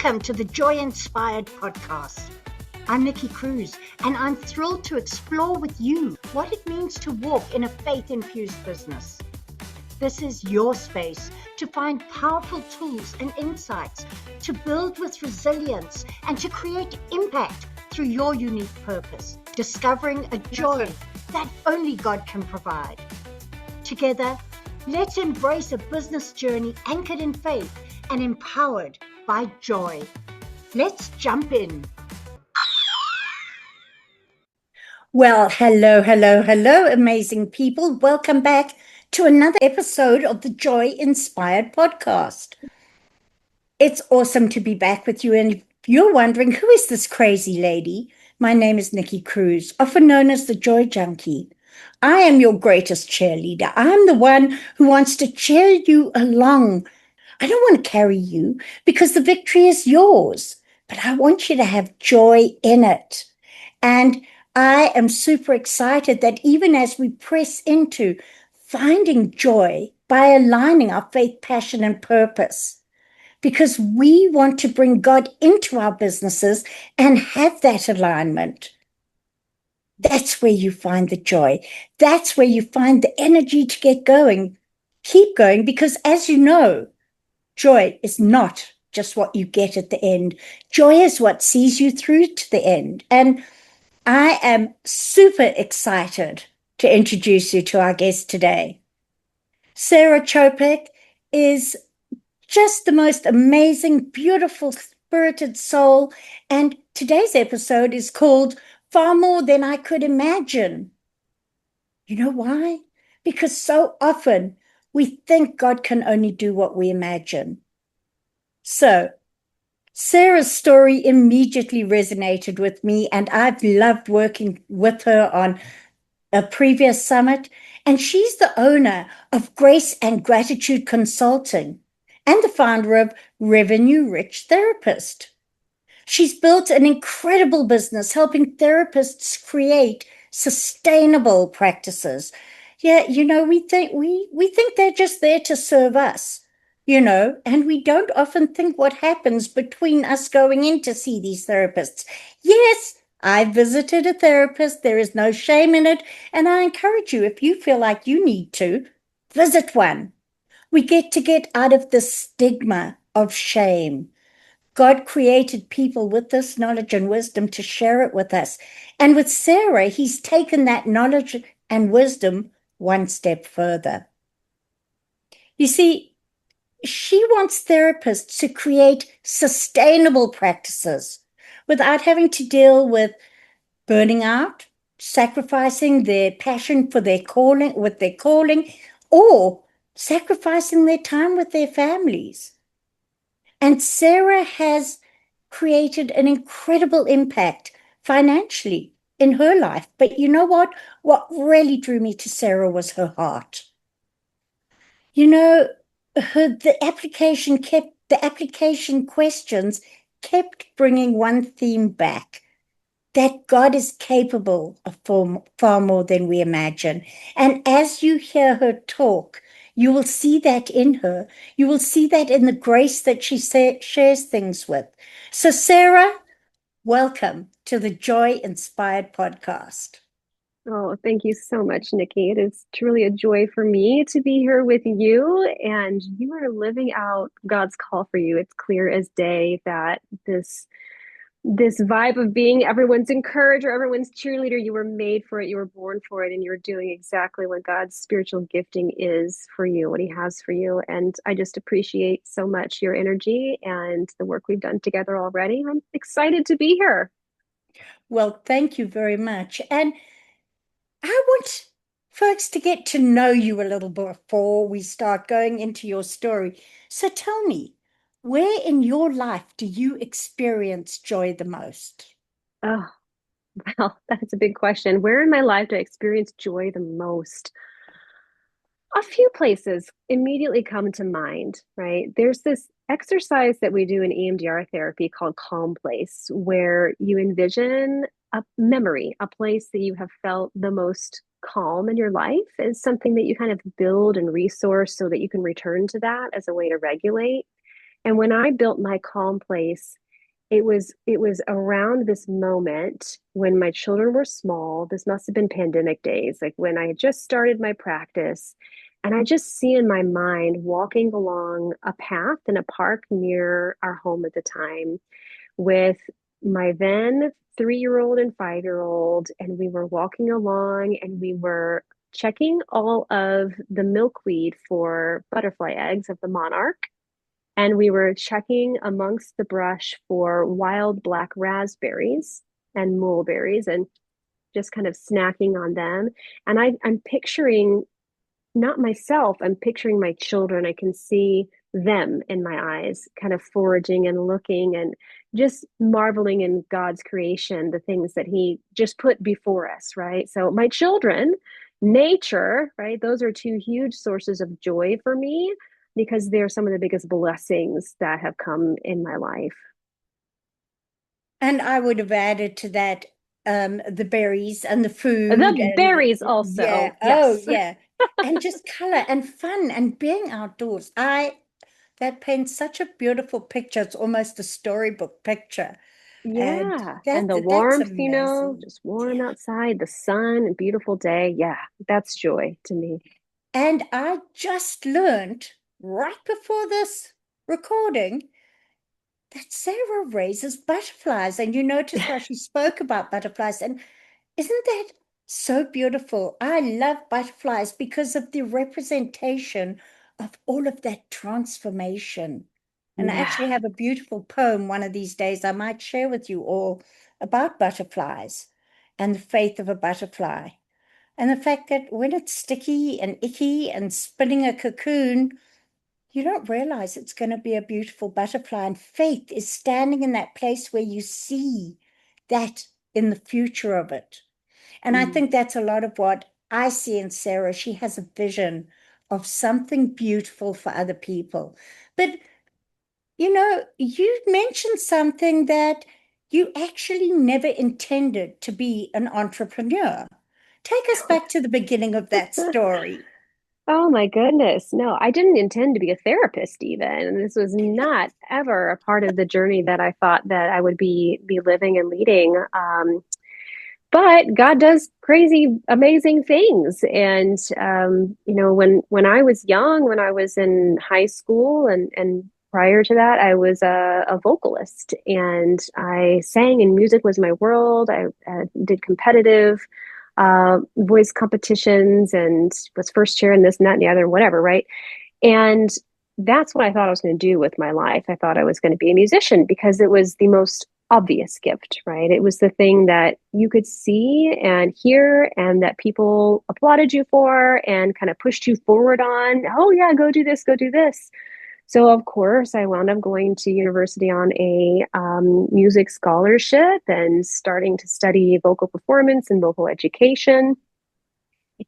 Welcome to the Joy Inspired podcast. I'm Nikki Cruise, and I'm thrilled to explore with you what it means to walk in a faith-infused business. This is your space to find powerful tools and insights to build with resilience and to create impact through your unique purpose, discovering a joy that only God can provide. Together, let's embrace a business journey anchored in faith and empowered by joy. Let's jump in. Well, hello, amazing people. Welcome back to another episode of the Joy Inspired podcast. It's awesome to be back with you. And if you're wondering, who is this crazy lady? My name is Nikki Cruise, often known as the Joy Junkie. I am your greatest cheerleader. I'm the one who wants to cheer you along. I don't want to carry you because the victory is yours, but I want you to have joy in it. And I am super excited that even as we press into finding joy by aligning our faith, passion, and purpose, because we want to bring God into our businesses and have that alignment. That's where you find the joy. That's where you find the energy to get going. Keep going, because as you know, joy is not just what you get at the end. Joy is what sees you through to the end. And I am super excited to introduce you to our guest today. Sarah Czopek is just the most amazing, beautiful, spirited soul. And today's episode is called Far More Than I Could Imagine. You know why? Because so often we think God can only do what we imagine. So, Sarah's story immediately resonated with me, and I've loved working with her on a previous summit. And she's the owner of Grace and Gratitude Consulting and the founder of Revenue Rich Therapist. She's built an incredible business helping therapists create sustainable practices. Yeah, we think they're just there to serve us, and we don't often think what happens between us going in to see these therapists. Yes, I visited a therapist. There is no shame in it. And I encourage you, if you feel like you need to, visit one. We get to get out of the stigma of shame. God created people with this knowledge and wisdom to share it with us. And with Sarah, he's taken that knowledge and wisdom one step further. You see, she wants therapists to create sustainable practices without having to deal with burning out, sacrificing their passion for their calling, or sacrificing their time with their families. And Sarah has created an incredible impact financially in her life. But you know what? What really drew me to Sarah was her heart. The application questions kept bringing one theme back, that God is capable of far more than we imagine. And as you hear her talk, you will see that in her. You will see that in the grace that she shares things with. So, Sarah, welcome to the Joy Inspired podcast. Oh, thank you so much, Nikki. It is truly a joy for me to be here with you, and you are living out God's call for you. It's clear as day that this vibe of being everyone's encourager, everyone's cheerleader, you were made for it, you were born for it, and you're doing exactly what God's spiritual gifting is for you, what he has for you. And I just appreciate so much your energy and the work we've done together already. I'm excited to be here. Well, thank you very much. And I want folks to get to know you a little before we start going into your story. So tell me, where in your life do you experience joy the most? Oh, well, that's a big question. Where in my life do I experience joy the most? A few places immediately come to mind, right? There's this exercise that we do in EMDR therapy called Calm Place, where you envision a memory, a place that you have felt the most calm in your life, is something that you kind of build and resource so that you can return to that as a way to regulate. And when I built my calm place, it was around this moment when my children were small. This must have been pandemic days, like when I had just started my practice. And I just see in my mind walking along a path in a park near our home at the time with my then 3 year old and 5 year old. And we were walking along and we were checking all of the milkweed for butterfly eggs of the monarch. And we were checking amongst the brush for wild black raspberries and mulberries and just kind of snacking on them. And I'm picturing not myself, I'm picturing my children. I can see them in my eyes, kind of foraging and looking and just marveling in God's creation, the things that He just put before us, right? So, my children, nature, right? Those are two huge sources of joy for me because they're some of the biggest blessings that have come in my life. And I would have added to that the berries and the food The and berries, yeah, also, oh yes. yeah. And just color and fun and being outdoors. I That paints such a beautiful picture. It's almost a storybook picture. And Yeah. And the that's warmth, amazing. just warm Yeah. outside, the sun, a beautiful day. Yeah, that's joy to me. And I just learned right before this recording that Sarah raises butterflies. And you notice how she spoke about butterflies. And isn't that so beautiful? I love butterflies because of the representation of all of that transformation. And I Yeah. actually have a beautiful poem one of these days I might share with you all about butterflies and the faith of a butterfly. And the fact that when it's sticky and icky and spinning a cocoon, you don't realize it's going to be a beautiful butterfly. And faith is standing in that place where you see that in the future of it. And I Mm. think that's a lot of what I see in Sarah. She has a vision of something beautiful for other people. But, you mentioned something that you actually never intended to be an entrepreneur. Take us back to the beginning of that story. Oh my goodness. No, I didn't intend to be a therapist even. This was not ever a part of the journey that I thought that I would be living and leading. But God does crazy, amazing things. And when I was young, when I was in high school and prior to that, I was a vocalist and I sang and music was my world. I did competitive voice competitions and was first chair in this and that and the other, whatever, right? And that's what I thought I was going to do with my life. I thought I was going to be a musician because it was the most obvious gift, right? It was the thing that you could see and hear and that people applauded you for and kind of pushed you forward on. Oh, yeah, go do this, go do this. So, of course, I wound up going to university on a music scholarship and starting to study vocal performance and vocal education.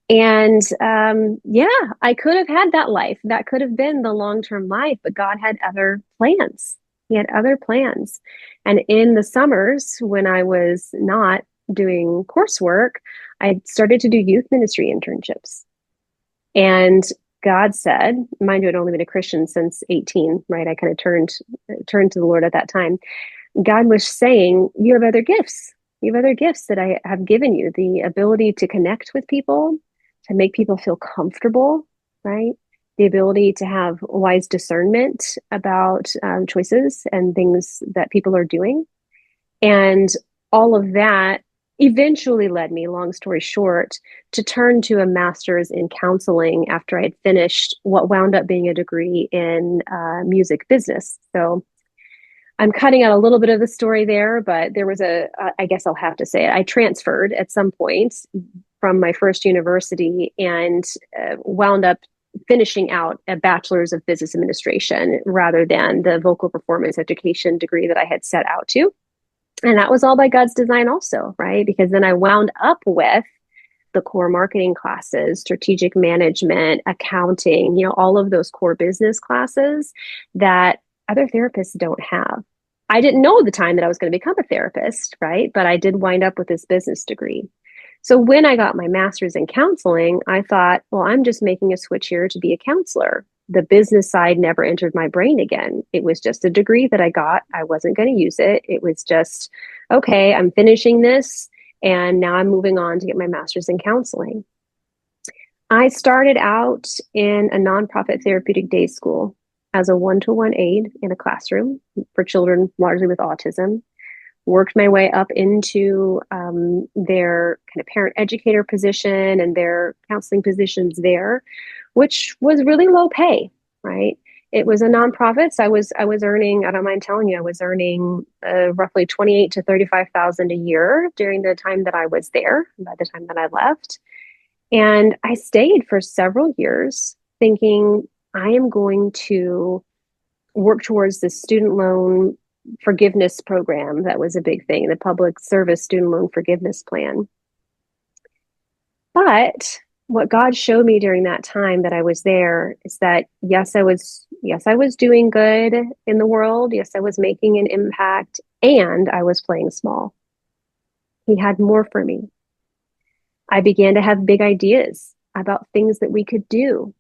And yeah, I could have had that life. That could have been the long-term life, but God had other plans. He had other plans. And in the summers, when I was not doing coursework, I started to do youth ministry internships. And God said, mind you, I'd only been a Christian since 18, right? I kind of turned to the Lord at that time. God was saying, you have other gifts. You have other gifts that I have given you, the ability to connect with people, to make people feel comfortable, right? The ability to have wise discernment about choices and things that people are doing. And all of that eventually led me, long story short, to turn to a master's in counseling after I had finished what wound up being a degree in music business. So I'm cutting out a little bit of the story there, but there was I guess I'll have to say it. I transferred at some point from my first university and wound up finishing out a bachelor's of business administration rather than the vocal performance education degree that I had set out to. And that was all by God's design, also, right? Because then I wound up with the core marketing classes, strategic management, accounting, all of those core business classes that other therapists don't have. I didn't know at the time that I was going to become a therapist, right? But I did wind up with this business degree. So when I got my master's in counseling, I thought, well, I'm just making a switch here to be a counselor. the business side never entered my brain again. It was just a degree that I got. I wasn't going to use it. It was just, okay, I'm finishing this and now I'm moving on to get my master's in counseling. I started out in a nonprofit therapeutic day school as a one-to-one aide in a classroom for children largely with autism. Worked my way up into their kind of parent educator position and their counseling positions there, which was really low pay, right? It was a nonprofit, so I was earning, I don't mind telling you, I was earning roughly 28 to 35,000 a year during the time that I was there, by the time that I left. And I stayed for several years thinking I am going to work towards this student loan forgiveness program that was a big thing, the public service student loan forgiveness plan. But what God showed me during that time that I was there is that yes, I was doing good in the world. Yes, I was making an impact and I was playing small. He had more for me. I began to have big ideas about things that we could do,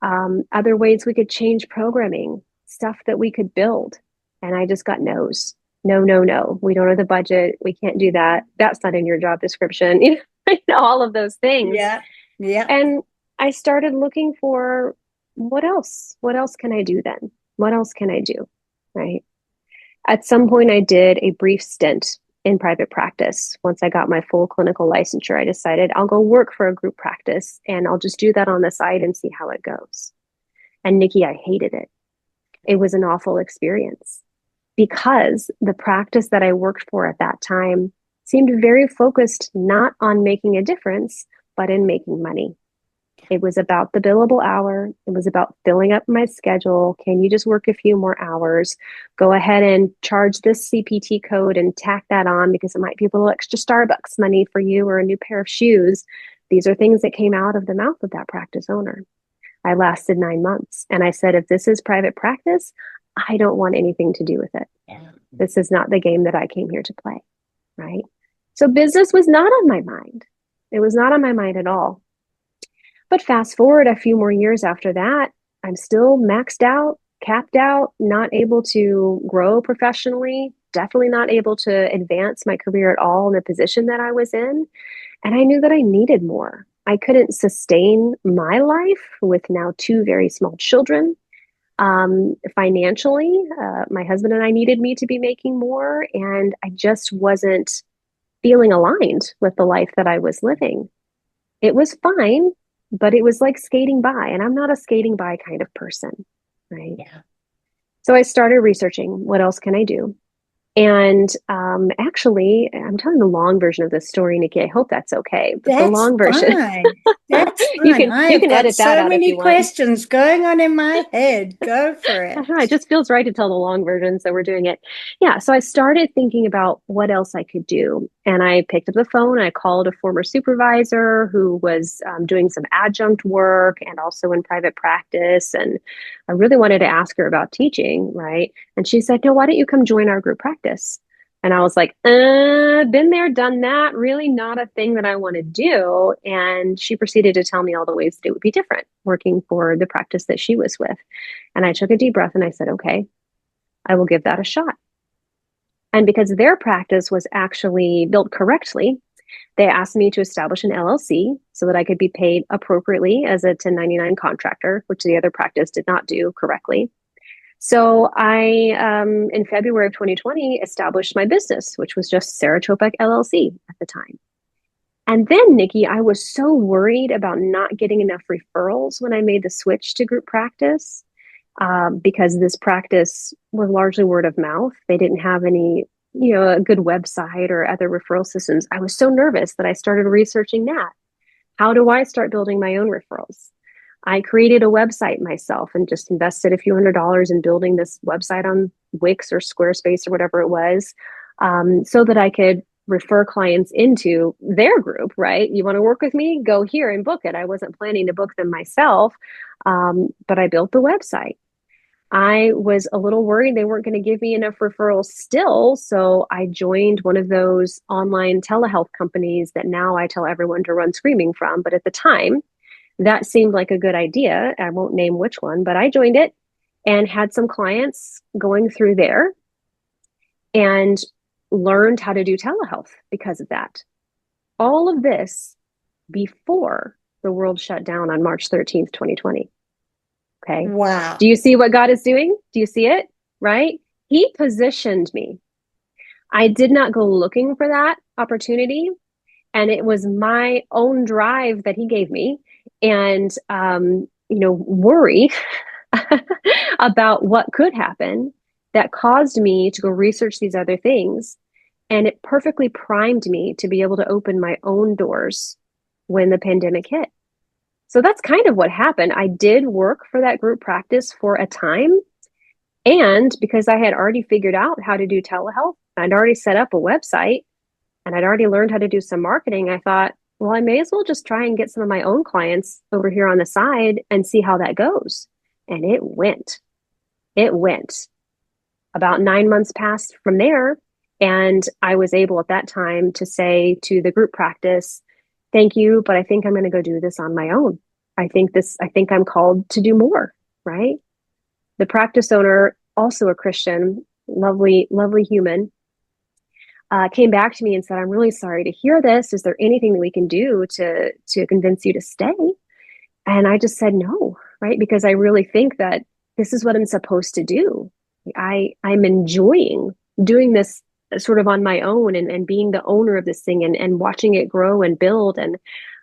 other ways we could change programming, stuff that we could build. And I just got no's. No, no, no. We don't have the budget. We can't do that. That's not in your job description. All of those things. Yeah. Yeah. And I started looking for what else? What else can I do then? What else can I do? Right. At some point, I did a brief stint in private practice. Once I got my full clinical licensure, I decided I'll go work for a group practice and I'll just do that on the side and see how it goes. And Nikki, I hated it. It was an awful experience because the practice that I worked for at that time seemed very focused not on making a difference, but in making money. It was about the billable hour. It was about filling up my schedule. Can you just work a few more hours? Go ahead and charge this CPT code and tack that on because it might be a little extra Starbucks money for you or a new pair of shoes. These are things that came out of the mouth of that practice owner. I lasted 9 months and I said, if this is private practice, I don't want anything to do with it. Yeah. This is not the game that I came here to play, right? So business was not on my mind. It was not on my mind at all. But fast forward a few more years after that, I'm still maxed out, capped out, not able to grow professionally, definitely not able to advance my career at all in the position that I was in. And I knew that I needed more. I couldn't sustain my life with now 2 very small children. Financially, my husband and I needed me to be making more, and I just wasn't feeling aligned with the life that I was living. It was fine, but it was like skating by, and I'm not a skating by kind of person, right? Yeah. So I started researching what else can I do. And actually, I'm telling the long version of this story, Nikki. I hope that's okay. But the That's long version, fine. That's you fine. can you I've can got edit that so out if many you want. questions going on in my head. Go for I don't know, it it. just feels right to tell the long version, so we're doing it. Yeah, so I started thinking about what else I could do. And I picked up the phone, I called a former supervisor who was doing some adjunct work and also in private practice. And I really wanted to ask her about teaching, right? And she said, no, why don't you come join our group practice? And I was like, been there, done that, really not a thing that I want to do. And she proceeded to tell me all the ways that it would be different working for the practice that she was with. And I took a deep breath and I said, okay, I will give that a shot. And because their practice was actually built correctly, they asked me to establish an LLC so that I could be paid appropriately as a 1099 contractor, which the other practice did not do correctly. So I, in February of 2020, established my business, which was just Sarah Czopek LLC at the time. And then, Nikki, I was so worried about not getting enough referrals when I made the switch to group practice, because this practice was largely word of mouth. They didn't have any, a good website or other referral systems. I was so nervous that I started researching that. How do I start building my own referrals? I created a website myself and just invested a few $100s in building this website on Wix or Squarespace or whatever it was, so that I could refer clients into their group, right? You want to work with me? Go here and book it. I wasn't planning to book them myself, but I built the website. I was a little worried they weren't going to give me enough referrals still, so I joined one of those online telehealth companies that now I tell everyone to run screaming from. But at the time, that seemed like a good idea. I won't name which one, but I joined it and had some clients going through there and learned how to do telehealth because of that. All of this before the world shut down on March 13th, 2020. Okay. Wow. Do you see what God is doing? Do you see it? Right? He positioned me. I did not go looking for that opportunity. And it was my own drive that he gave me and, worry about what could happen that caused me to go research these other things. And it perfectly primed me to be able to open my own doors when the pandemic hit. So that's kind of what happened. I did work for that group practice for a time. And because I had already figured out how to do telehealth, I'd already set up a website and I'd already learned how to do some marketing, I thought, well, I may as well just try and get some of my own clients over here on the side and see how that goes. And it went. It went. About 9 months passed from there. And I was able at that time to say to the group practice, thank you, but I think I'm going to go do this on my own. I think I'm called to do more, right? The practice owner, also a Christian, lovely, lovely human, came back to me and said, I'm really sorry to hear this. Is there anything that we can do to convince you to stay? And I just said no, right? Because I really think that this is what I'm supposed to do. I'm enjoying doing this sort of on my own and being the owner of this thing and watching it grow and build. And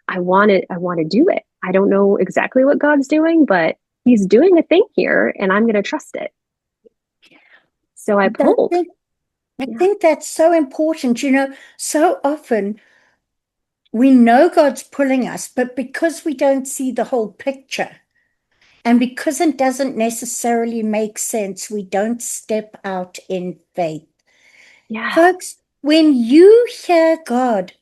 I want to do it. I don't know exactly what God's doing, but he's doing a thing here and I'm going to trust it. So I pulled. I think that's so important. So often we know God's pulling us, but because we don't see the whole picture and because it doesn't necessarily make sense, we don't step out in faith. Yeah. Folks, when you hear God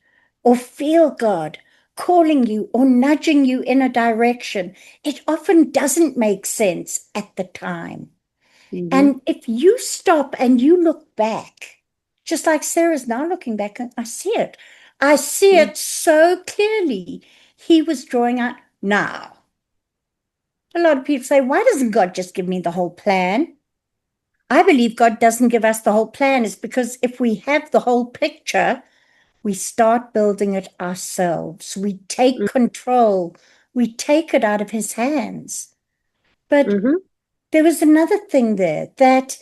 or feel God calling you or nudging you in a direction, it often doesn't make sense at the time. Mm-hmm. And if you stop and you look back, just like Sarah's now looking back, and I see it. I see Yeah. it so clearly. He was drawing out now. A lot of people say, why doesn't God just give me the whole plan? I believe God doesn't give us the whole plan is because if we have the whole picture, we start building it ourselves. We take control. We take it out of his hands. But Mm-hmm. there was another thing there that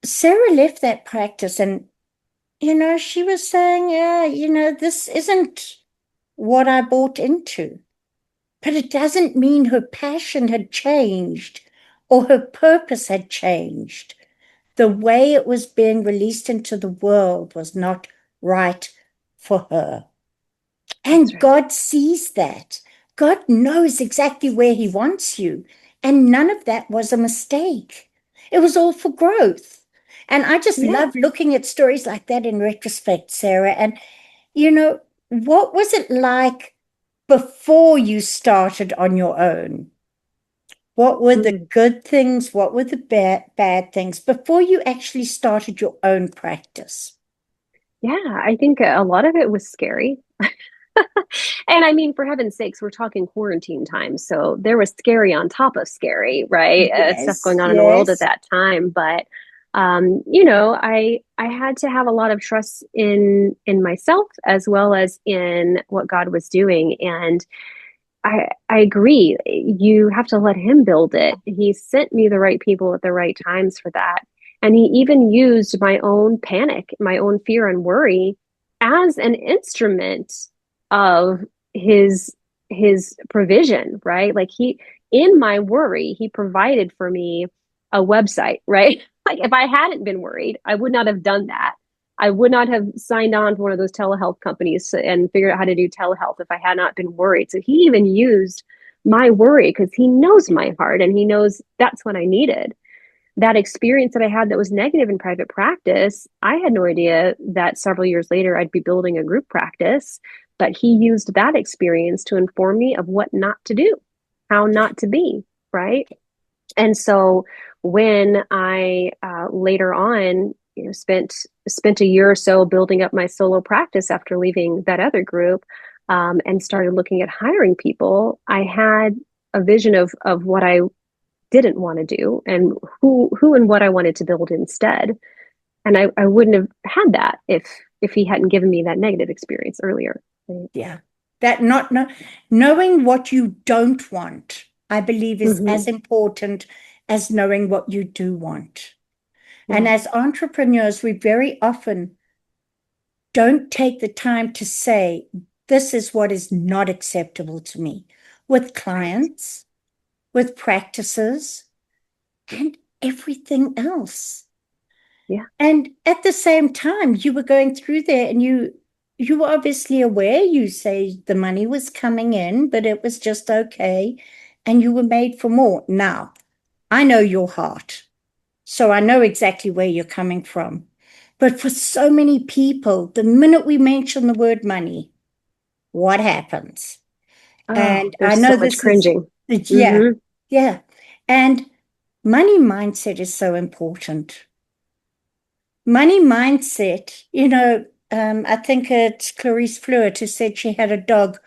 Sarah left that practice and, she was saying, yeah, this isn't what I bought into. But it doesn't mean her passion had changed or her purpose had changed. The way it was being released into the world was not right for her. That's And right. God sees that. God knows exactly where he wants you. And none of that was a mistake. It was all for growth. And I just Yeah. love looking at stories like that in retrospect, Sarah. And, you know, what was it like before you started on your own? What were the Mm. good things? What were the bad things before you actually started your own practice? Yeah, I think a lot of it was scary. And I mean, for heaven's sakes, we're talking quarantine time. So there was scary on top of scary, right? Stuff Yes, going on in the world at yes. that time. But I had to have a lot of trust in myself as well as in what God was doing. And I agree. You have to let him build it. He sent me the right people at the right times for that. And he even used my own panic, my own fear and worry as an instrument of his his provision, right? Like he in my worry, he provided for me a website, right? Like if I hadn't been worried, I would not have done that. I would not have signed on to one of those telehealth companies and figured out how to do telehealth if I had not been worried. So he even used my worry because he knows my heart and he knows that's what I needed. That experience that I had that was negative in private practice, I had no idea that several years later I'd be building a group practice, but he used that experience to inform me of what not to do, how not to be, right? And so when I later on, spent a year or so building up my solo practice after leaving that other group, and started looking at hiring people, I had a vision of what I didn't want to do and who and what I wanted to build instead. And I wouldn't have had that if he hadn't given me that negative experience earlier. Right? Yeah. That not know, knowing what you don't want, I believe, is as Mm-hmm. important as knowing what you do want. And Yeah. as entrepreneurs, we very often don't take the time to say, this is what is not acceptable to me with Right. clients, with practices, and everything else. Yeah. And at the same time, you were going through there and you were obviously aware, you say the money was coming in, but it was just okay. And you were made for more. Now, I know your heart. So I know exactly where you're coming from. But for so many people, the minute we mention the word money, what happens? Oh, And I there's so know much this is, cringing. yeah, Mm-hmm. yeah. And money mindset is so important. Money mindset, I think it's Clarice Fluitt who said she had a dog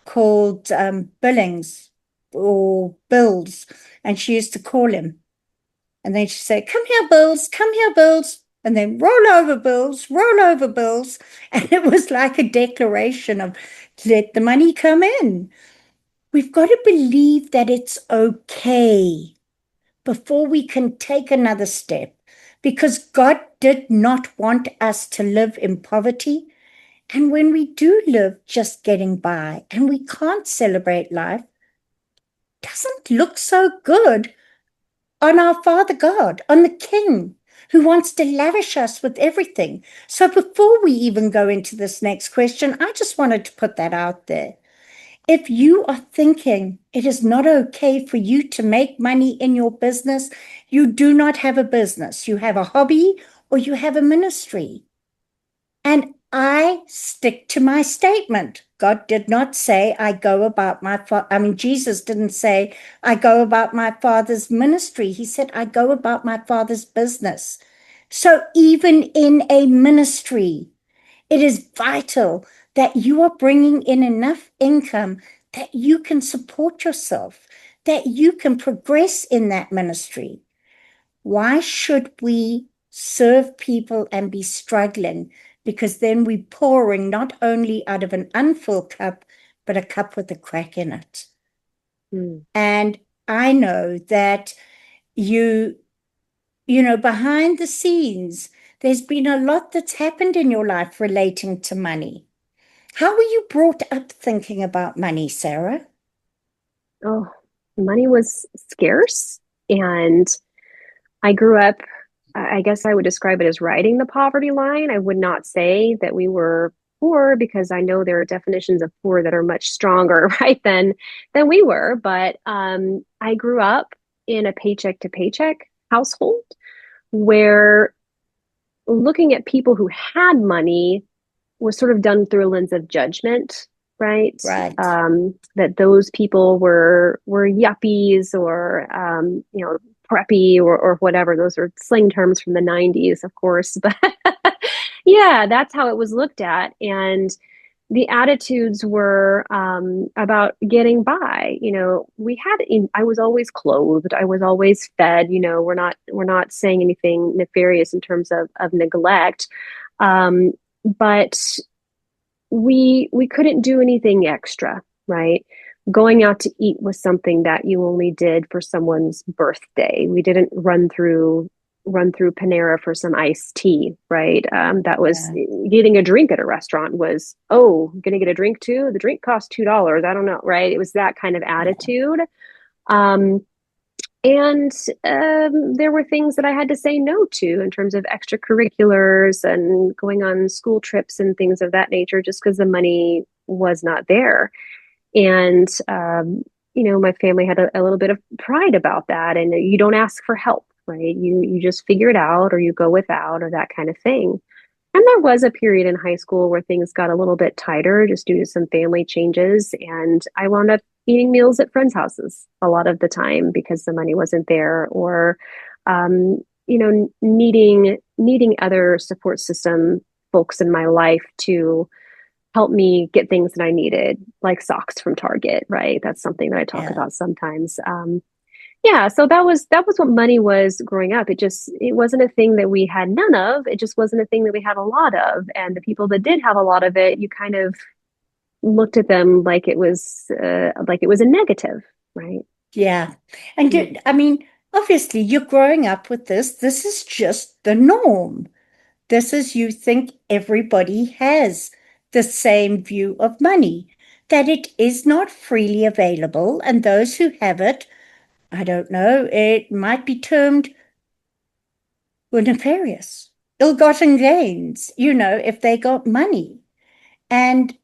called Billings or Bills, and she used to call him. And then she'd say, come here, Bills, come here, Bills. And then roll over, Bills, roll over, Bills. And it was like a declaration of let the money come in. We've got to believe that it's okay before we can take another step because God did not want us to live in poverty. And when we do live just getting by and we can't celebrate life, it doesn't look so good on our Father God, on the King who wants to lavish us with everything. So before we even go into this next question, I just wanted to put that out there. If you are thinking it is not okay for you to make money in your business, you do not have a business. You have a hobby or you have a ministry. And I stick to my statement. God did not say, I go about Jesus didn't say, I go about my father's ministry. He said, I go about my father's business. So even in a ministry, it is vital that you are bringing in enough income that you can support yourself, that you can progress in that ministry. Why should we serve people and be struggling? Because then we're pouring not only out of an unfilled cup, but a cup with a crack in it. Mm. And I know that you, behind the scenes, there's been a lot that's happened in your life relating to money. How were you brought up thinking about money, Sarah? Oh, money was scarce. And I grew up, I guess I would describe it as riding the poverty line. I would not say that we were poor because I know there are definitions of poor that are much stronger, right, than we were. But I grew up in a paycheck to paycheck household where looking at people who had money was sort of done through a lens of judgment, right? Right. That those people were yuppies or preppy or whatever. Those are slang terms from the 90s, of course. But yeah, that's how it was looked at. And the attitudes were about getting by. I was always clothed. I was always fed. We're not saying anything nefarious in terms of neglect. Um, but we couldn't do anything extra, right? Going out to eat was something that you only did for someone's birthday. We didn't run through Panera for some iced tea, right? That was Yeah. getting a drink at a restaurant was, oh, gonna get a drink too? The drink costs $2. I don't know, right? It was that kind of Yeah. attitude. Um, and there were things that I had to say no to in terms of extracurriculars and going on school trips and things of that nature, just because the money was not there. And, my family had a little bit of pride about that. And you don't ask for help, right? You just figure it out or you go without or that kind of thing. And there was a period in high school where things got a little bit tighter just due to some family changes. And I wound up eating meals at friends' houses a lot of the time because the money wasn't there, or, needing other support system folks in my life to help me get things that I needed, like socks from Target, right? That's something that I talk Yeah. about sometimes. Yeah, so that was what money was growing up. It wasn't a thing that we had none of. It just wasn't a thing that we had a lot of. And the people that did have a lot of it, you kind of looked at them like it was a negative, right? Yeah. And Mm. I mean, obviously, you're growing up with this. This is just the norm. This is, you think everybody has the same view of money, that it is not freely available. And those who have it, I don't know, it might be termed were nefarious, ill-gotten gains, if they got money. And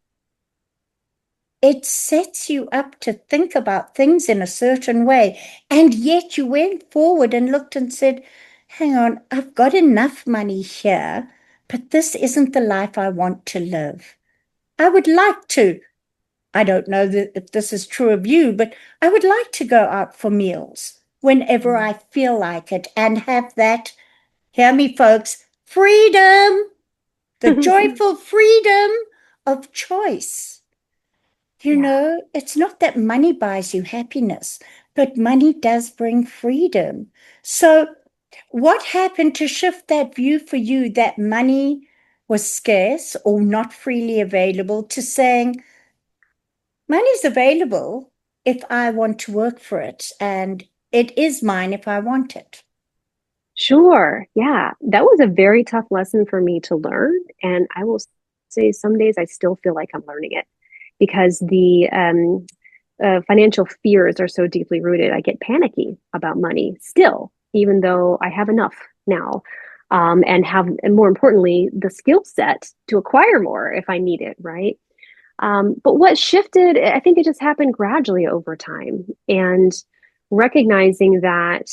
it sets you up to think about things in a certain way. And yet you went forward and looked and said, hang on, I've got enough money here, but this isn't the life I want to live. I would like to, I don't know if this is true of you, but I would like to go out for meals whenever I feel like it and have that, hear me, folks, freedom, the joyful freedom of choice. Yeah. It's not that money buys you happiness, but money does bring freedom. So, what happened to shift that view for you that money was scarce or not freely available to saying, money's available if I want to work for it, and it is mine if I want it? Sure. Yeah. That was a very tough lesson for me to learn. And I will say some days I still feel like I'm learning it because the financial fears are so deeply rooted. I get panicky about money still, even though I have enough now. And more importantly, the skill set to acquire more if I need it, right? But what shifted, I think it just happened gradually over time. And recognizing that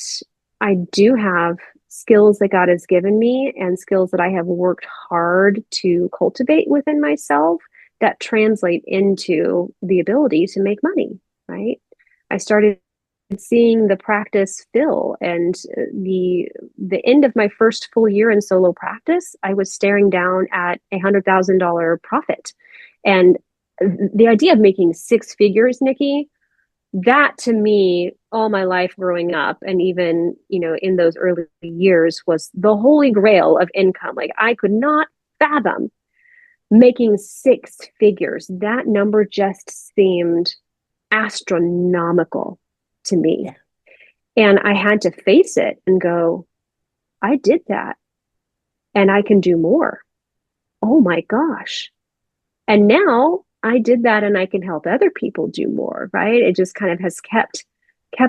I do have skills that God has given me and skills that I have worked hard to cultivate within myself that translate into the ability to make money, right? I started seeing the practice fill and the end of my first full year in solo practice, I was staring down at $100,000 profit. And the idea of making six figures, Nikki, that to me, all my life growing up, and even, in those early years, was the holy grail of income. Like I could not fathom making six figures. That number just seemed astronomical to me. Yeah. And I had to face it and go, I did that and I can do more. Oh my gosh. And now I did that and I can help other people do more, right? It just kind of has kept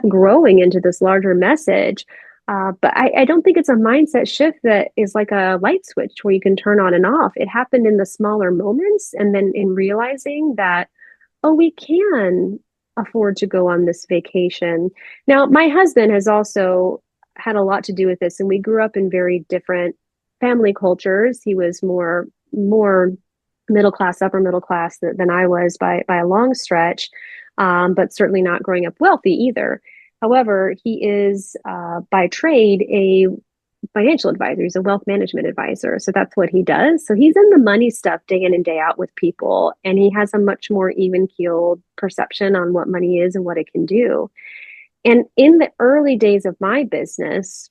growing into this larger message. But I don't think it's a mindset shift that is like a light switch where you can turn on and off. It happened in the smaller moments. And then in realizing that, oh, we can afford to go on this vacation. Now, my husband has also had a lot to do with this, and we grew up in very different family cultures. He was more middle class, upper middle class than I was by a long stretch, but certainly not growing up wealthy either. However, he is by trade a financial advisor. He's a wealth management advisor. So that's what he does. So he's in the money stuff day in and day out with people. And he has a much more even keeled perception on what money is and what it can do. And in the early days of my business,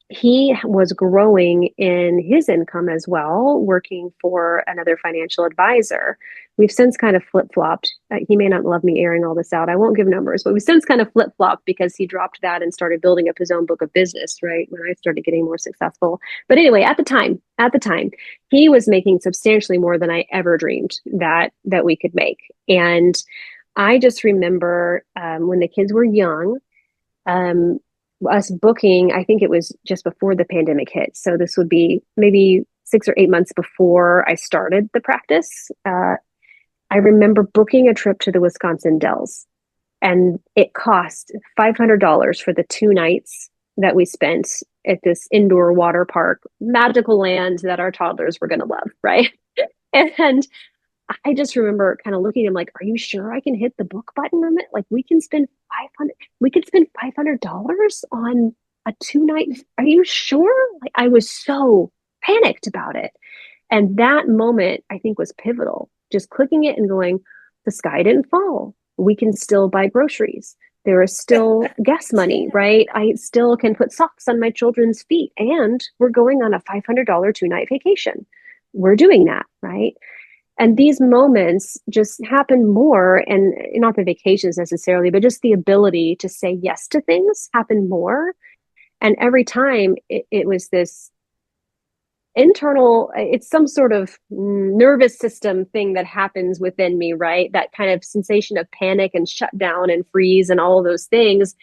he was growing in his income as well, working for another financial advisor. We've since kind of flip flopped. He may not love me airing all this out. I won't give numbers, but we've since kind of flip flopped because he dropped that and started building up his own book of business, right? When I started getting more successful. But anyway, at the time, he was making substantially more than I ever dreamed that we could make. And I just remember when the kids were young, um, us booking, I think it was just before the pandemic hit. So this would be maybe 6 or 8 months before I started the practice. I remember booking a trip to the Wisconsin Dells, and it cost $500 for the 2 nights that we spent at this indoor water park, magical land that our toddlers were going to love, right? And I just remember kind of looking at him like, are you sure I can hit the book button on it? Like we could spend $500 on a 2 night. Are you sure? Like I was so panicked about it. And that moment I think was pivotal just clicking it and going, the sky didn't fall. We can still buy groceries. There is still gas money, Yeah. right? I still can put socks on my children's feet, and we're going on a $500 2-night vacation. We're doing that, right? And these moments just happen more, and not the vacations necessarily, but just the ability to say yes to things happen more. And every time it was this internal, it's some sort of nervous system thing that happens within me, right? That kind of sensation of panic and shut down and freeze and all of those things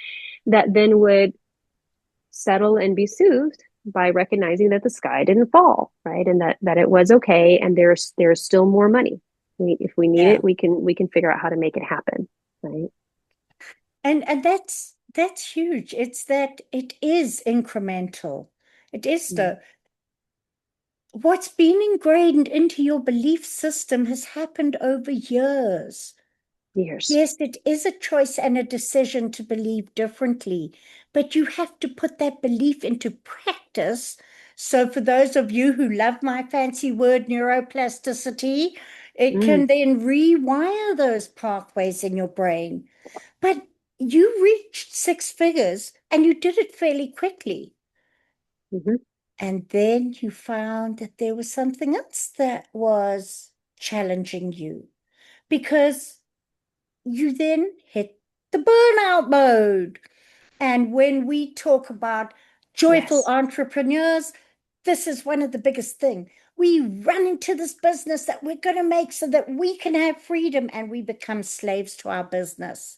that then would settle and be soothed by recognizing that the sky didn't fall, right? And that it was okay, and there's still more money. If we need Yeah. it, we can figure out how to make it happen, right? And that's huge. It's that it is incremental. It is Mm. the what's been ingrained into your belief system has happened over years. Years. Yes, it is a choice and a decision to believe differently, but you have to put that belief into practice. So, for those of you who love my fancy word, neuroplasticity, it Mm. can then rewire those pathways in your brain. But you reached six figures and you did it fairly quickly. Hmm. And then you found that there was something else that was challenging you because you then hit the burnout mode. And when we talk about joyful Yes. entrepreneurs, this is one of the biggest thing. We run into this business that we're going to make so that we can have freedom and we become slaves to our business.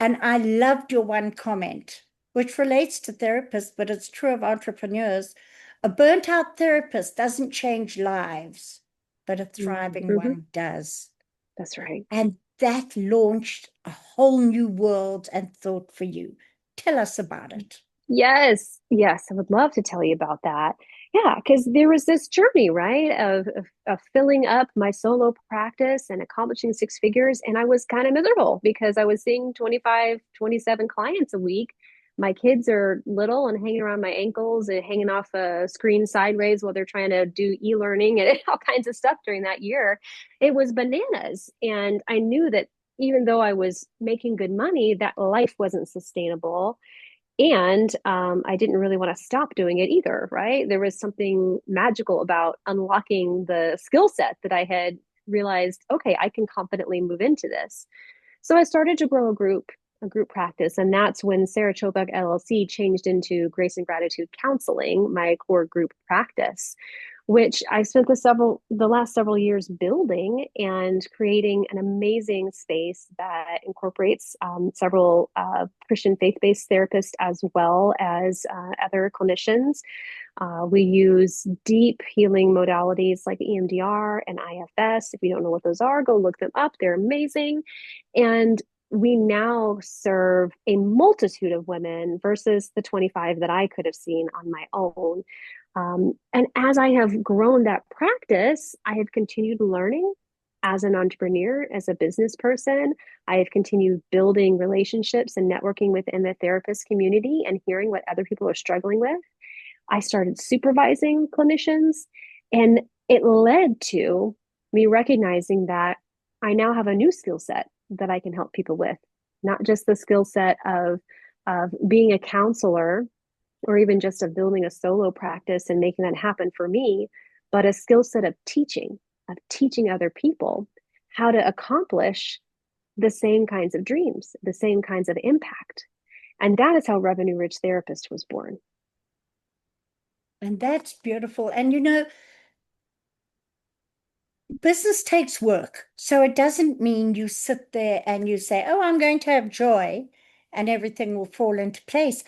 And I loved your one comment, which relates to therapists, but it's true of entrepreneurs. A burnt out therapist doesn't change lives, but a thriving Hmm. one does. That's right. And that launched a whole new world and thought for you. Tell us about it. Yes, yes, I would love to tell you about that. Yeah, because there was this journey, right, of filling up my solo practice and accomplishing six figures. And I was kind of miserable because I was seeing 25, 27 clients a week. My kids are little and hanging around my ankles and hanging off a screen sideways while they're trying to do e-learning and all kinds of stuff during that year. It was bananas. And I knew that even though I was making good money, that life wasn't sustainable, and I didn't really want to stop doing it either, right? There was something magical about unlocking the skill set that I had realized, okay, I can confidently move into this. So I started to grow a group practice. And that's when Sarah Czopek LLC changed into Grace and Gratitude Counseling, my core group practice, which I spent the last several years building and creating an amazing space that incorporates several Christian faith-based therapists as well as other clinicians. We use deep healing modalities like EMDR and IFS. If you don't know what those are, go look them up. They're amazing. And we now serve a multitude of women versus the 25 that I could have seen on my own. And as I have grown that practice, I have continued learning as an entrepreneur, as a business person. I have continued building relationships and networking within the therapist community and hearing what other people are struggling with. I started supervising clinicians, and it led to me recognizing that I now have a new skill set that I can help people with, not just the skill set of being a counselor or even just of building a solo practice and making that happen for me, but a skill set of teaching other people how to accomplish the same kinds of dreams, the same kinds of impact. And that is how Revenue Rich Therapist was born. And that's beautiful. And business takes work. So it doesn't mean you sit there and you say, oh, I'm going to have joy and everything will fall into place.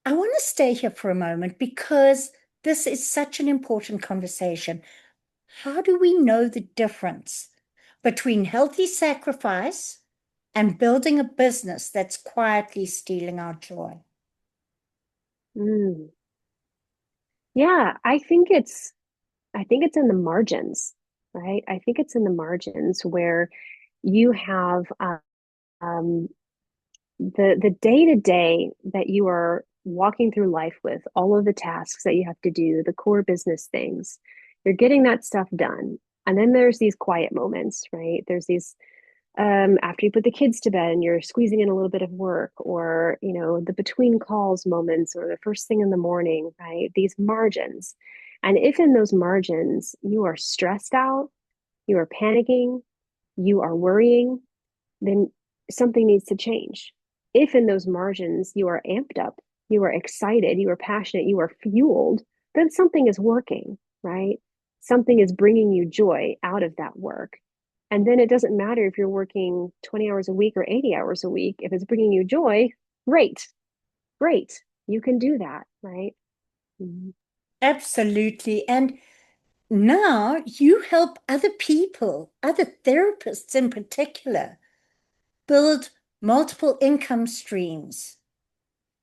I want to stay here for a moment because this is such an important conversation. How do we know the difference between healthy sacrifice and building a business that's quietly stealing our joy? Mm. Yeah, I think it's in the margins, right? I think it's in the margins where you have um, the day to day that you are walking through life with all of the tasks that you have to do, the core business things. You're getting that stuff done. And then there's these quiet moments, right? There's these after you put the kids to bed and you're squeezing in a little bit of work, or the between calls moments, or the first thing in the morning, right? These margins. And if in those margins you are stressed out, you are panicking, you are worrying, then something needs to change. If in those margins you are amped up, you are excited, you are passionate, you are fueled, then something is working, right? Something is bringing you joy out of that work. And then it doesn't matter if you're working 20 hours a week or 80 hours a week. If it's bringing you joy, great, great. You can do that, right? Mhm. Absolutely. And now you help other people, other therapists in particular, build multiple income streams.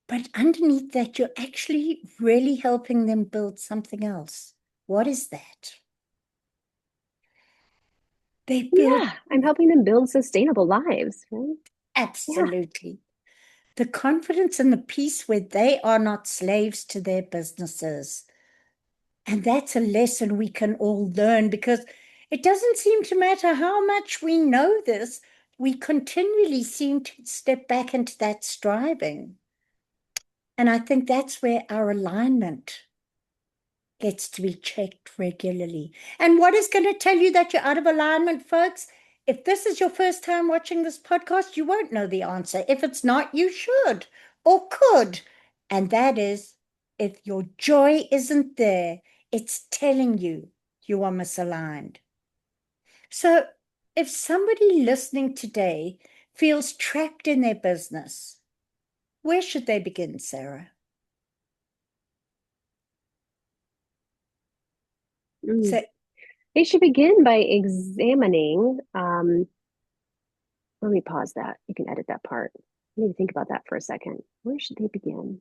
But underneath that, you're actually really helping them build something else. What is that? They build, Yeah, I'm helping them build sustainable lives, right? Yeah. absolutely, the confidence and the peace where they are not slaves to their businesses. And that's a lesson we can all learn, because it doesn't seem to matter how much we know this, we continually seem to step back into that striving. And I think that's where our alignment gets to be checked regularly. And what is going to tell you that you're out of alignment, folks? If this is your first time watching this podcast, you won't know the answer. If it's not, you should or could. And that is, if your joy isn't there, it's telling you you are misaligned. So if somebody listening today feels trapped in their business, where should they begin, Sarah? Mm. So They should begin by examining. Let me pause that. You can edit that part. I need to think about that for a second. Where should they begin?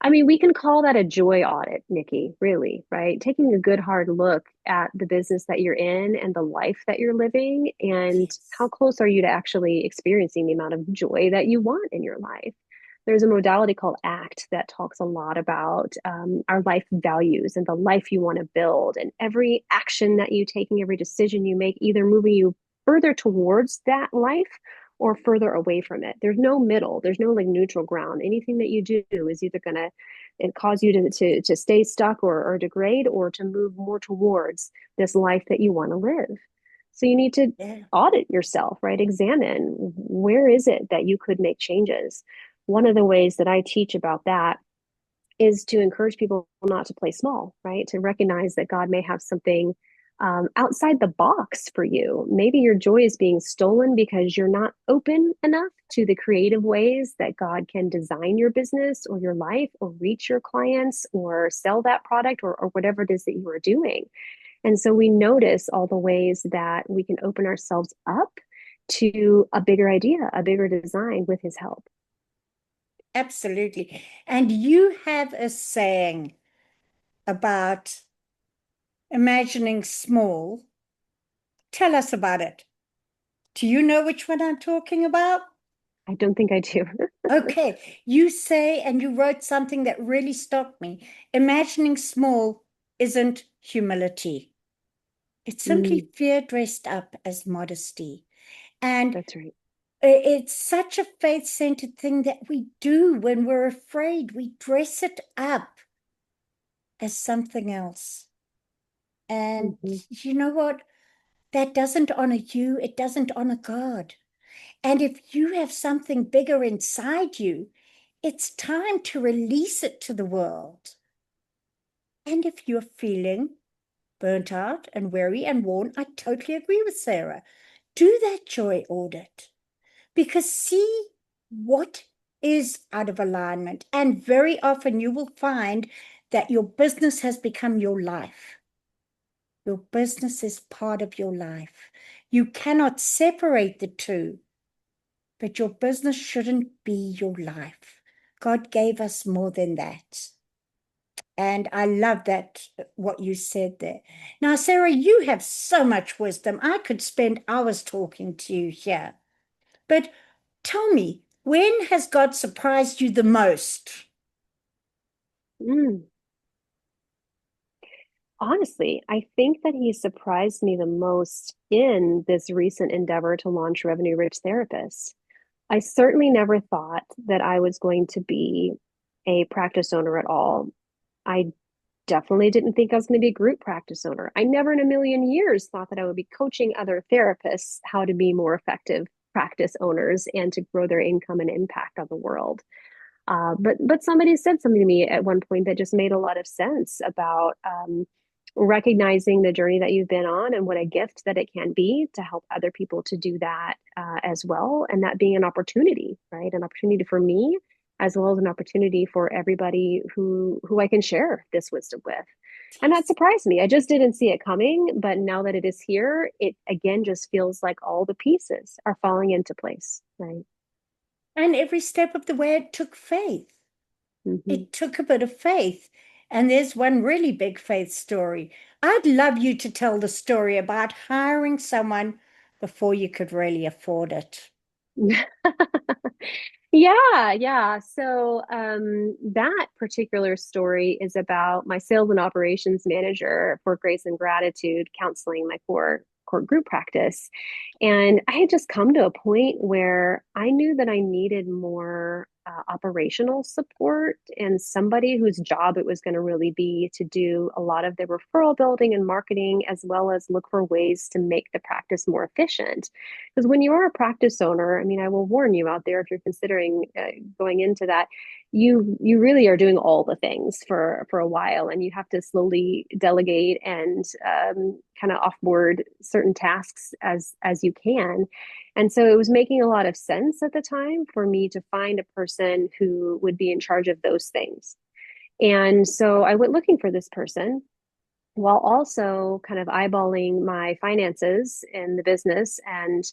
I mean, we can call that a joy audit, Nikki, really, right? Taking a good hard look at the business that you're in and the life that you're living, and how yes, close are you to actually experiencing the amount of joy that you want in your life? There's a modality called ACT that talks a lot about our life values and the life you want to build. And every action that you take and every decision you make, either moving you further towards that life or further away from it. There's no middle. There's no like neutral ground. Anything that you do is either going to cause you to stay stuck or degrade, or to move more towards this life that you want to live. So you need to yeah, audit yourself, right? Examine where is it that you could make changes. One of the ways that I teach about that is to encourage people not to play small, right? To recognize that God may have something outside the box for you. Maybe your joy is being stolen because you're not open enough to the creative ways that God can design your business or your life, or reach your clients, or sell that product, or whatever it is that you are doing. And so we notice all the ways that we can open ourselves up to a bigger idea, a bigger design with His help. absolutely. And you have a saying about imagining small. Tell us about it. Do you know which one I'm talking about? I don't think I do. Okay, you say, and you wrote something that really stopped me. Imagining small isn't humility. It's simply Mm, fear dressed up as modesty. And that's right. it's such a faith-centered thing that we do when we're afraid. We dress it up as something else. And Mm-hmm. you know what? That doesn't honor you. It doesn't honor God. And if you have something bigger inside you, it's time to release it to the world. And if you're feeling burnt out and weary and worn, I totally agree with Sarah. Do that joy audit, because see what is out of alignment. And very often you will find that your business has become your life. Your business is part of your life. You cannot separate the two, but your business shouldn't be your life. God gave us more than that. And I love that, what you said there. Now, Sarah, you have so much wisdom. I could spend hours talking to you here. But tell me, when has God surprised you the most? Mm. Honestly, I think that he surprised me the most in this recent endeavor to launch Revenue Rich Therapists. I certainly never thought that I was going to be a practice owner at all. I definitely didn't think I was going to be a group practice owner. I never in a million years thought that I would be coaching other therapists how to be more effective practice owners and to grow their income and impact on the world. But somebody said something to me at one point that just made a lot of sense about recognizing the journey that you've been on and what a gift that it can be to help other people to do that as well, and that being an opportunity, right? An opportunity for me as well as an opportunity for everybody who I can share this wisdom with. And that Yes. surprised me. I just didn't see it coming, but now that it is here, it again just feels like all the pieces are falling into place, right? And every step of the way, it took faith. Mm-hmm. It took a bit of faith. And there's one really big faith story. I'd love you to tell the story about hiring someone before you could really afford it. Yeah, yeah. So that particular story is about my sales and operations manager for Grace and Gratitude counseling, my core group practice. And I had just come to a point where I knew that I needed more operational support and somebody whose job it was going to really be to do a lot of the referral building and marketing, as well as look for ways to make the practice more efficient. Because when you are a practice owner, I mean, I will warn you out there if you're considering going into that, you really are doing all the things for a while, and you have to slowly delegate and kind of offboard certain tasks as you can. And so it was making a lot of sense at the time for me to find a person who would be in charge of those things. And so I went looking for this person while also kind of eyeballing my finances in the business, and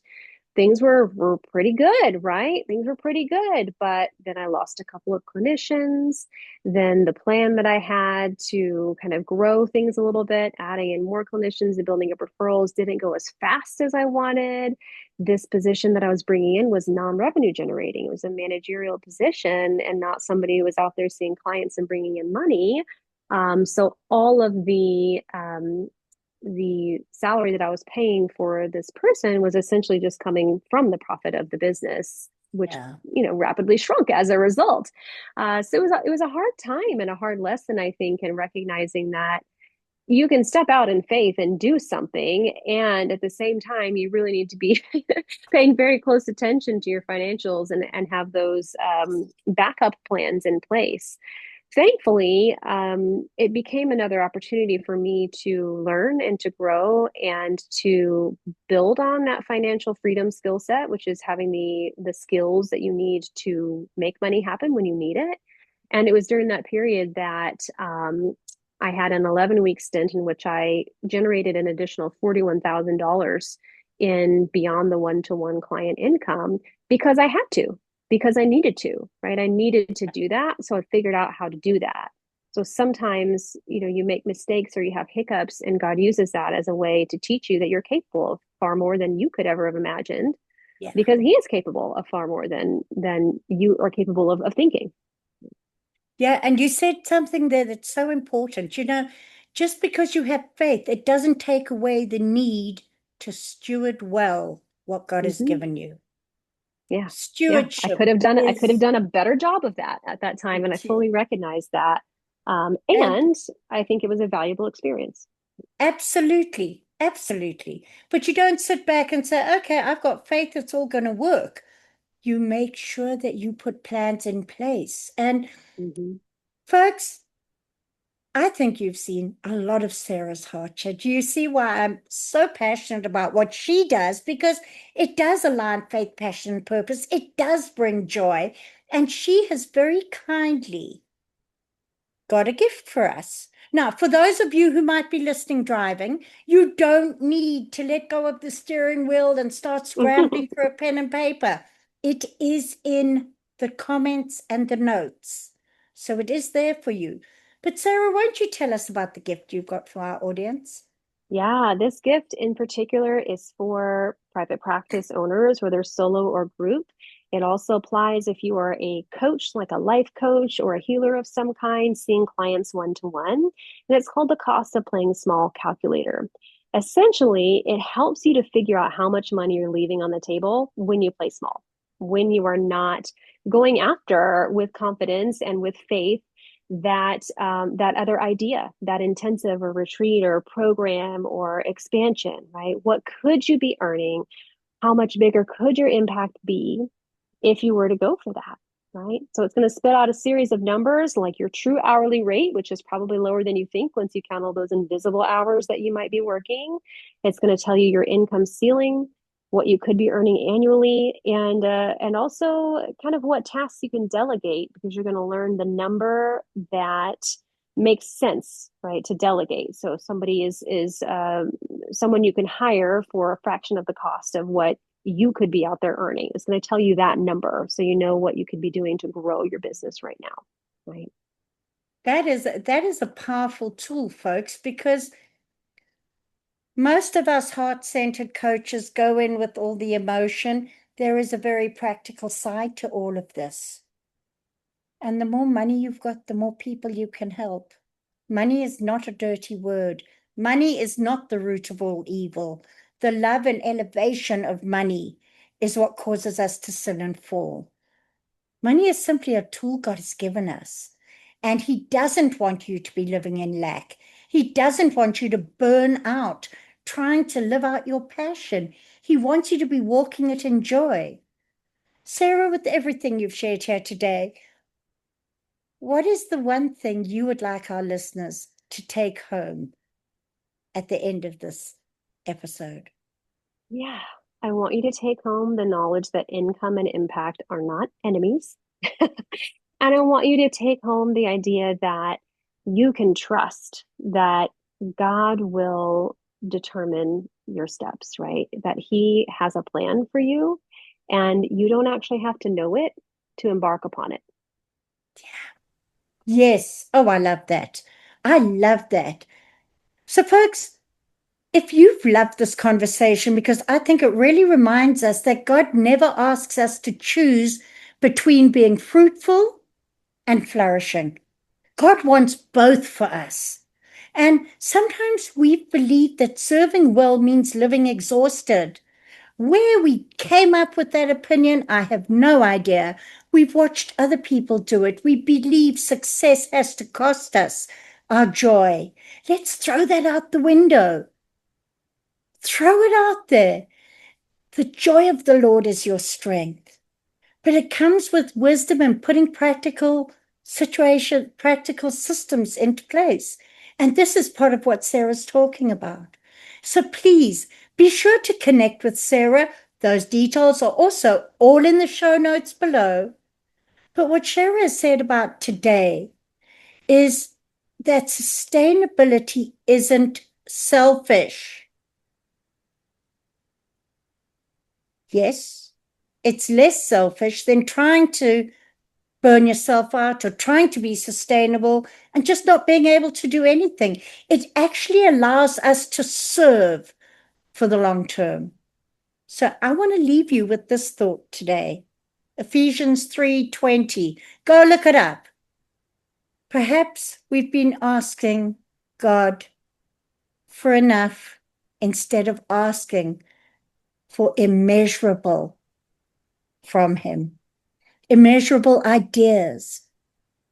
things were pretty good, right? Things were pretty good, but then I lost a couple of clinicians. Then the plan that I had to kind of grow things a little bit, adding in more clinicians and building up referrals, didn't go as fast as I wanted. This position that I was bringing in was non-revenue generating. It was a managerial position and not somebody who was out there seeing clients and bringing in money. So all of the salary that I was paying for this person was essentially just coming from the profit of the business, which Yeah. rapidly shrunk as a result. So it was a hard time and a hard lesson, I think, in recognizing that you can step out in faith and do something, and at the same time, you really need to be paying very close attention to your financials and have those backup plans in place. Thankfully, it became another opportunity for me to learn and to grow and to build on that financial freedom skill set, which is having the skills that you need to make money happen when you need it. And it was during that period that I had an 11-week stint in which I generated an additional $41,000 in beyond the one-to-one client income because I had to, because I needed to, right? I needed to do that. So I figured out how to do that. So sometimes, you make mistakes or you have hiccups, and God uses that as a way to teach you that you're capable of far more than you could ever have imagined, Yeah. because He is capable of far more than you are capable of thinking. Yeah. And you said something there that's so important. Just because you have faith, it doesn't take away the need to steward well what God has Mm-hmm. given you. Yeah. Yeah. I Stewardship could have done I could have is done a better job of that at that time. And I it. fully recognized that. And And I think it was a valuable experience. absolutely, absolutely. But you don't sit back and say, okay, I've got faith, it's all going to work. You make sure that you put plans in place. And Mm-hmm. folks, I think you've seen a lot of Sarah's heart. Do you see why I'm so passionate about what she does? Because it does align faith, passion, and purpose. It does bring joy. And she has very kindly got a gift for us. Now, for those of you who might be listening driving, you don't need to let go of the steering wheel and start scrambling for a pen and paper. It is in the comments and the notes. So it is there for you. But Sarah, won't you tell us about the gift you've got for our audience? Yeah, this gift in particular is for private practice owners, whether solo or group. It also applies if you are a coach, like a life coach or a healer of some kind, seeing clients one-to-one. And it's called the cost of playing small calculator. Essentially, it helps you to figure out how much money you're leaving on the table when you play small, when you are not going after with confidence and with faith that other idea, that intensive or retreat or program or expansion, right? What could you be earning? How much bigger could your impact be if you were to go for that, right? So it's going to spit out a series of numbers like your true hourly rate, which is probably lower than you think once you count all those invisible hours that you might be working. It's going to tell you your income ceiling, what you could be earning annually, and also kind of what tasks you can delegate, because you're going to learn the number that makes sense, right, to delegate. So if somebody is someone you can hire for a fraction of the cost of what you could be out there earning. It's going to tell you that number so you know what you could be doing to grow your business right now, right? That is a powerful tool, folks, because most of us heart-centered coaches go in with all the emotion. There is a very practical side to all of this. And the more money you've got, the more people you can help. Money is not a dirty word. Money is not the root of all evil. The love and elevation of money is what causes us to sin and fall. Money is simply a tool God has given us. And He doesn't want you to be living in lack. He doesn't want you to burn out trying to live out your passion. He wants you to be walking it in joy. Sarah, with everything you've shared here today, what is the one thing you would like our listeners to take home at the end of this episode? Yeah, I want you to take home the knowledge that income and impact are not enemies. And I want you to take home the idea that you can trust that God will determine your steps, right? That He has a plan for you, and you don't actually have to know it to embark upon it. Yes. Oh, I love that. I love that. So, folks, if you've loved this conversation, because I think it really reminds us that God never asks us to choose between being fruitful and flourishing. God wants both for us. And sometimes we've believed that serving well means living exhausted. Where we came up with that opinion, I have no idea. We've watched other people do it. We believe success has to cost us our joy. Let's throw that out the window. Throw it out there. The joy of the Lord is your strength. But it comes with wisdom and putting practical systems into place. And this is part of what Sarah's talking about. So please be sure to connect with Sarah. Those details are also all in the show notes below. But what Sarah has said about today is that sustainability isn't selfish. Yes, it's less selfish than trying to burn yourself out or trying to be sustainable and just not being able to do anything. It actually allows us to serve for the long term. So I want to leave you with this thought today. Ephesians 3:20. Go look it up. Perhaps we've been asking God for enough instead of asking for immeasurable from Him. Immeasurable ideas,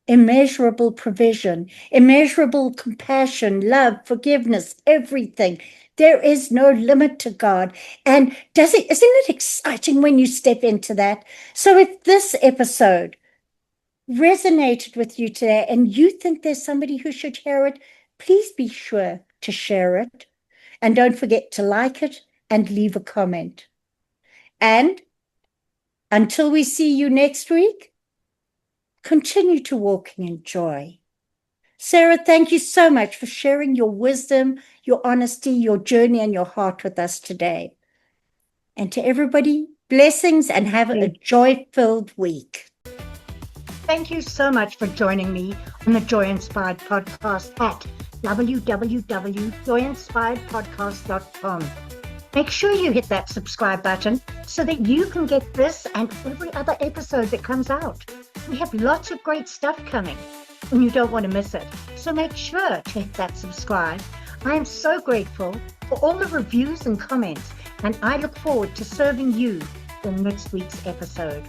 immeasurable provision, immeasurable compassion, love, forgiveness, everything. There is no limit to God. And isn't it exciting when you step into that? So if this episode resonated with you today and you think there's somebody who should hear it, please be sure to share it. And don't forget to like it and leave a comment. And until we see you next week, continue to walk in joy. Sarah, thank you so much for sharing your wisdom, your honesty, your journey, and your heart with us today. And to everybody, blessings and have a joy-filled week. Thank you so much for joining me on the Joy Inspired Podcast at www.joyinspiredpodcast.com. Make sure you hit that subscribe button so that you can get this and every other episode that comes out. We have lots of great stuff coming and you don't want to miss it. So make sure to hit that subscribe. I am so grateful for all the reviews and comments, and I look forward to serving you in next week's episode.